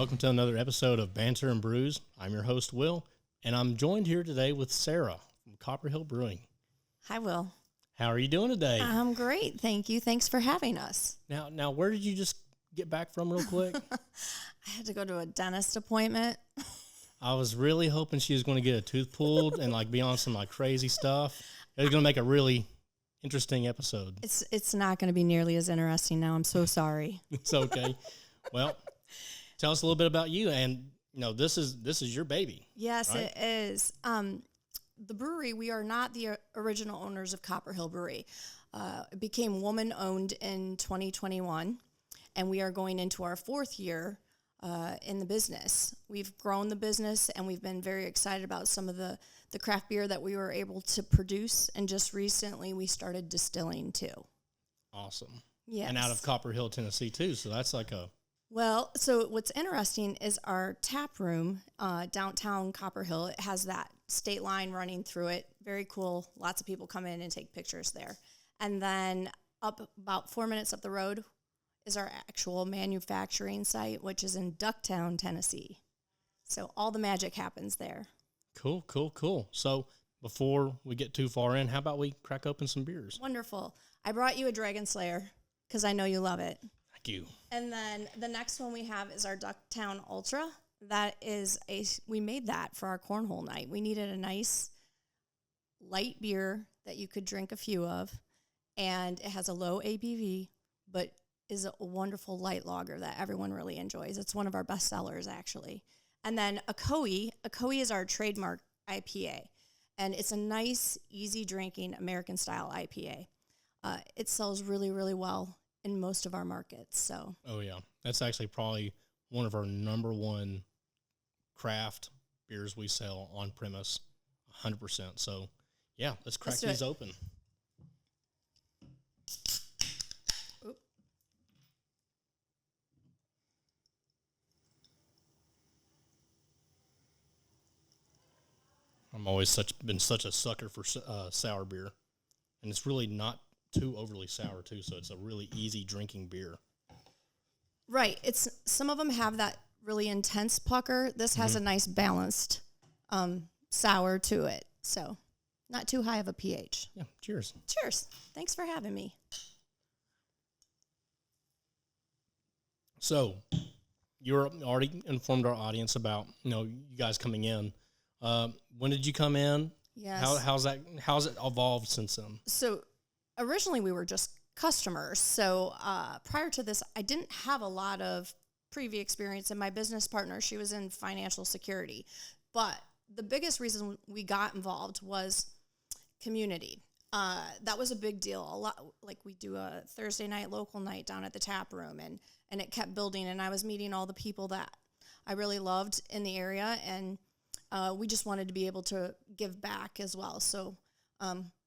Welcome to another episode of Banter and Brews. I'm your host, Will, and I'm joined here today with Sara from Copperhill Brewing. Hi, Will. How are you doing today? I'm great, thank you. Thanks for having us. Now, where did you just get back from real quick? I had to go to a dentist appointment. I was really hoping she was going to get a tooth pulled and be on some crazy stuff. It was going to make a really interesting episode. It's not going to be nearly as interesting now. I'm so sorry. It's okay. Well, tell us a little bit about you, and this is your baby. Yes, right? It is. The brewery, we are not the original owners of Copperhill Brewery. It became woman-owned in 2021, and we are going into our fourth year in the business. We've grown the business, and we've been very excited about some of the craft beer that we were able to produce, and just recently we started distilling too. Awesome. Yes. And out of Copperhill, Tennessee too, so that's Well, so what's interesting is our tap room, downtown Copperhill. It has that state line running through it. Very cool. Lots of people come in and take pictures there. And then up about 4 minutes up the road is our actual manufacturing site, which is in Ducktown, Tennessee. So all the magic happens there. Cool. So before we get too far in, how about we crack open some beers? Wonderful. I brought you a Dragon Slayer because I know you love it. Thank you. And then the next one we have is our Ducktown Ultra. That is we made that for our cornhole night. We needed a nice light beer that you could drink a few of, and it has a low ABV, but is a wonderful light lager that everyone really enjoys. It's one of our best sellers, actually. And then a Akoi is our trademark IPA, and it's a nice, easy drinking American style IPA. It sells really, really well in most of our markets. So. Oh yeah, that's actually probably one of our number one craft beers we sell on premise, 100%. So yeah, let's crack these open. Oop. I'm always been such a sucker for sour beer, and it's really not too overly sour too, so it's a really easy drinking beer. Right. Some of them have that really intense pucker. This has a nice balanced sour to it, so not too high of a pH. Yeah. Cheers. Cheers. Thanks for having me. So, you're already informed our audience about you guys coming in. When did you come in? Yes. How's it evolved since then? So originally we were just customers. So prior to this, I didn't have a lot of previous experience, and my business partner, she was in financial security. But the biggest reason we got involved was community. That was a big deal. A lot, we do a Thursday night local night down at the tap room, and it kept building, and I was meeting all the people that I really loved in the area, and we just wanted to be able to give back as well. So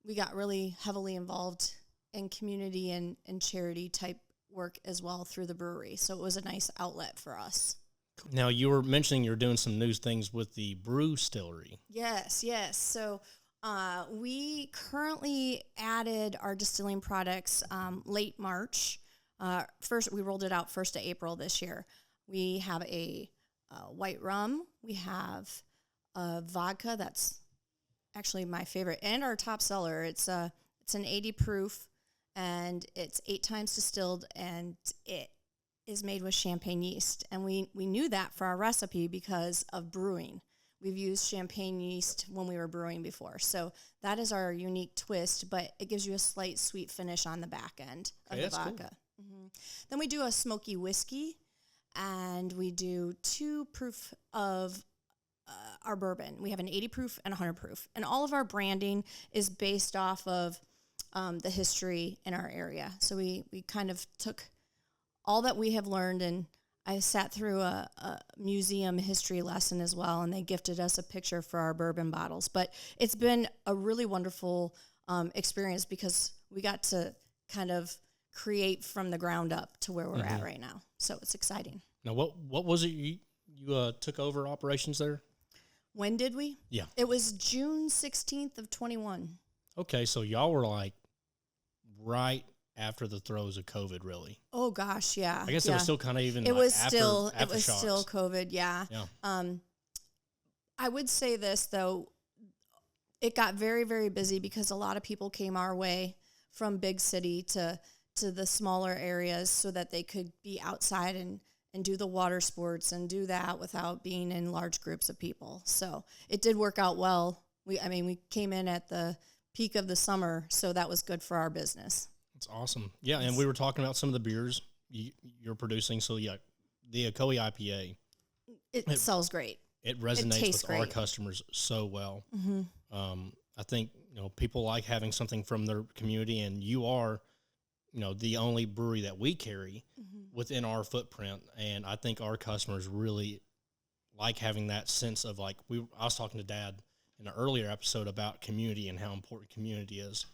we got really heavily involved in community and charity type work as well through the brewery. So it was a nice outlet for us. Now, you were mentioning you're doing some new things with the brew distillery. Yes. So we currently added our distilling products late March. First, we rolled it out 1st of April this year. We have a white rum. We have a vodka that's actually my favorite and our top seller. It's an 80 proof, and it's 8 times distilled, and it is made with champagne yeast. And we knew that for our recipe because of brewing. We've used champagne yeast when we were brewing before. So that is our unique twist, but it gives you a slight sweet finish on the back end of the vodka. Cool. Mm-hmm. Then we do a smoky whiskey, and we do 2 proof of our bourbon. We have an 80 proof and 100 proof. And all of our branding is based off of the history in our area. So we kind of took all that we have learned, and I sat through a museum history lesson as well, and they gifted us a picture for our bourbon bottles. But it's been a really wonderful experience because we got to kind of create from the ground up to where we're at right now. So it's exciting. Now, what was it you took over operations there? When did we? Yeah. It was June 16th of 21. Okay, so y'all were right after the throes of COVID, really. Oh gosh, yeah. I guess it was still kind of even. It like was after, still after it was shocks. still COVID. Yeah. Yeah. I would say this though, it got very very busy because a lot of people came our way from big city to the smaller areas so that they could be outside and do the water sports and do that without being in large groups of people. So it did work out well. We came in at the peak of the summer, so that was good for our business. That's awesome. Yeah, and we were talking about some of the beers you're producing. So yeah, the Ocoee IPA. It sells great. It resonates with great. our customers so well. Mm-hmm. I think people like having something from their community, and you are, the only brewery that we carry within our footprint. And I think our customers really like having that sense of I was talking to Dad in an earlier episode about community and how important community is,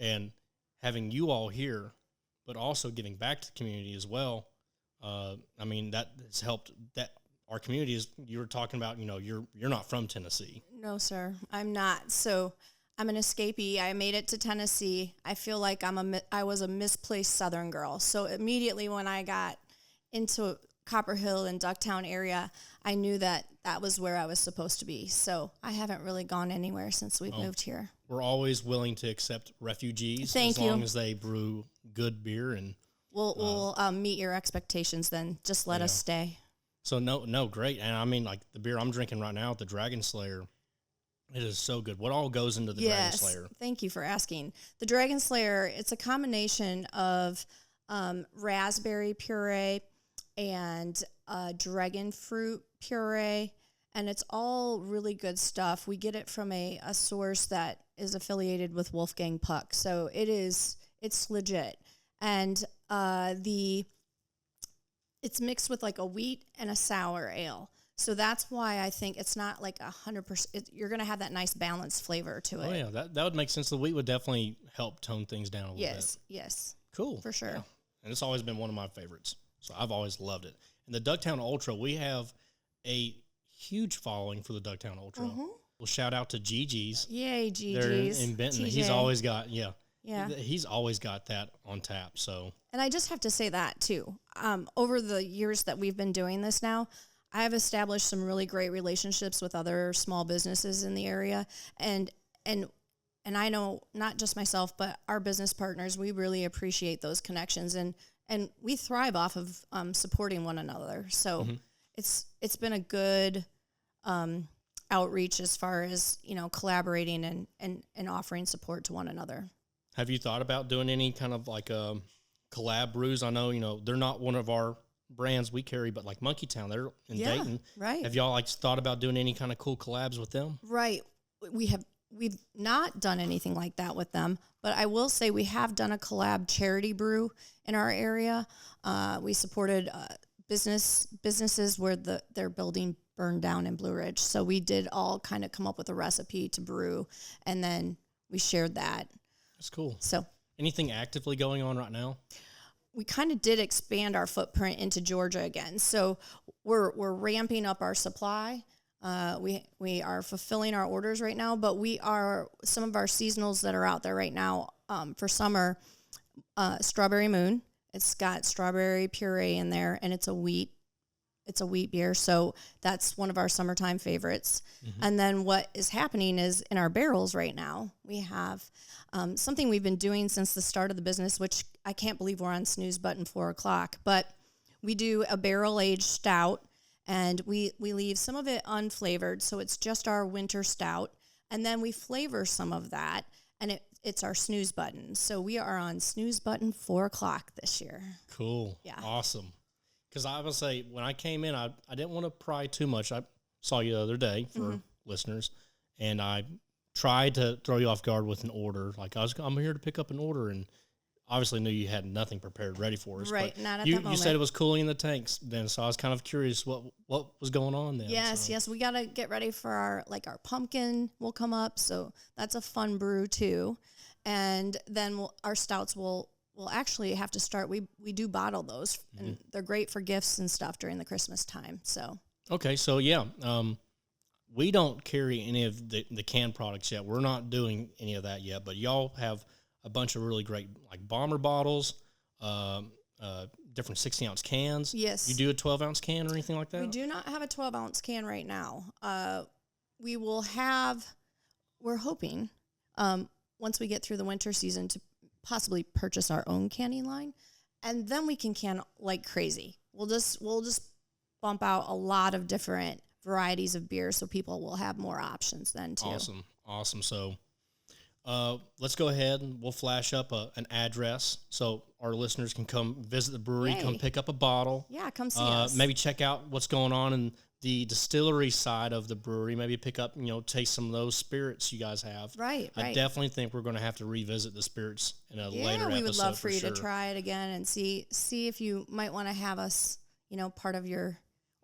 and having you all here, but also giving back to the community as well. That has helped. That our community is. You were talking about. You're not from Tennessee. No, sir, I'm not. So I'm an escapee. I made it to Tennessee. I feel like I was a misplaced Southern girl. So immediately when I got into Copperhill and Ducktown area, I knew that was where I was supposed to be. So I haven't really gone anywhere since we've moved here. We're always willing to accept refugees as long as they brew good beer, and we'll meet your expectations. Then just let us stay. So no, great. And the beer I'm drinking right now, the Dragon Slayer. It is so good. What all goes into the Dragon Slayer? Thank you for asking. The Dragon Slayer, it's a combination of raspberry puree and dragon fruit puree, and it's all really good stuff. We get it from a source that is affiliated with Wolfgang Puck, so it's legit. And it's mixed with a wheat and a sour ale. So that's why I think it's not 100%. You're going to have that nice balanced flavor to it. Oh, yeah. That would make sense. The wheat would definitely help tone things down a little bit. Yes. Cool. For sure. Yeah. And it's always been one of my favorites. So I've always loved it. And the Ducktown Ultra, we have a huge following for the Ducktown Ultra. Mm-hmm. Well, shout out to Gigi's. Yay, Gigi's. They're in Benton. TJ. He's always got, Yeah. He's always got that on tap. So. And I just have to say that, too. Over the years that we've been doing this now, I have established some really great relationships with other small businesses in the area, and I know not just myself, but our business partners. We really appreciate those connections, and we thrive off of supporting one another. So it's been a good outreach as far as collaborating and offering support to one another. Have you thought about doing any kind of collab brews? I know they're not one of our brands we carry, but Monkey Town, they're in Dayton. Right. Have y'all thought about doing any kind of cool collabs with them? Right. We've not done anything like that with them, but I will say we have done a collab charity brew in our area. We supported businesses where their building burned down in Blue Ridge. So we did all kind of come up with a recipe to brew, and then we shared that. That's cool. So anything actively going on right now? We kind of did expand our footprint into Georgia again. So we're ramping up our supply. We are fulfilling our orders right now, but some of our seasonals that are out there right now for summer, Strawberry Moon. It's got strawberry puree in there, and it's a wheat beer. So that's one of our summertime favorites. Mm-hmm. And then what is happening is in our barrels right now, we have something we've been doing since the start of the business, which I can't believe we're on snooze button 4:00, but we do a barrel aged stout, and we leave some of it unflavored. So it's just our winter stout. And then we flavor some of that, and it's our snooze button. So we are on snooze button 4:00 this year. Cool. Yeah. Awesome. Because I would say when I came in, I didn't want to pry too much. I saw you the other day for listeners, and I tried to throw you off guard with an order. I'm here to pick up an order, and obviously knew you had nothing prepared ready for us. Right, but not at that moment. You said it was cooling in the tanks then, so I was kind of curious what was going on then. Yes, we got to get ready for our pumpkin will come up, so that's a fun brew too. And then our stouts will actually have to start. We do bottle those, and they're great for gifts and stuff during the Christmas time. So okay, so yeah, we don't carry any of the canned products yet. We're not doing any of that yet, but y'all have a bunch of really great like bomber bottles, different 60-ounce cans. Yes. You do a 12-ounce can or anything like that? We do not have a 12-ounce can right now. We will have, we're hoping, once we get through the winter season, to possibly purchase our own canning line, and then we can can like crazy. We'll just bump out a lot of different varieties of beer, so people will have more options then too. Awesome. So let's go ahead and we'll flash up an address so our listeners can come visit the brewery, Yay. come pick up a bottle. Yeah, come see us. Maybe check out what's going on in the distillery side of the brewery. Maybe pick up, taste some of those spirits you guys have. Right. I definitely think we're going to have to revisit the spirits in a later episode. Yeah, we would love for you sure. to try it again and see if you might want to have us, part of your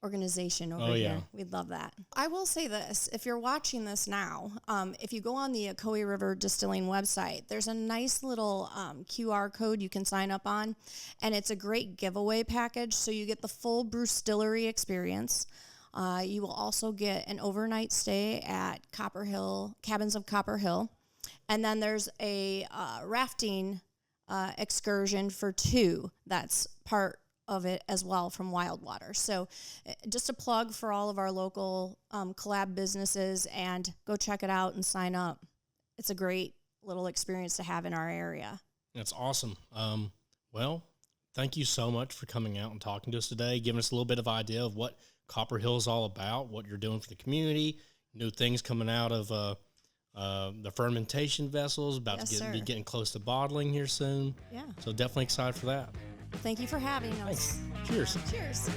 organization over here. Yeah. We'd love that. I will say this, if you're watching this now, if you go on the Ocoee River Distilling website, there's a nice little QR code you can sign up on, and it's a great giveaway package, so you get the full Brewstillery experience. You will also get an overnight stay at Cabins of Copperhill, and then there's a rafting excursion for 2 that's part of it as well from Wildwater. So just a plug for all of our local collab businesses, and go check it out and sign up. It's a great little experience to have in our area. That's awesome. Well, thank you so much for coming out and talking to us today, giving us a little bit of idea of what Copperhill is all about, what you're doing for the community, new things coming out of the fermentation vessels, about to be getting close to bottling here soon. Yeah. So definitely excited for that. Thank you for having us. Thanks. Cheers. Cheers.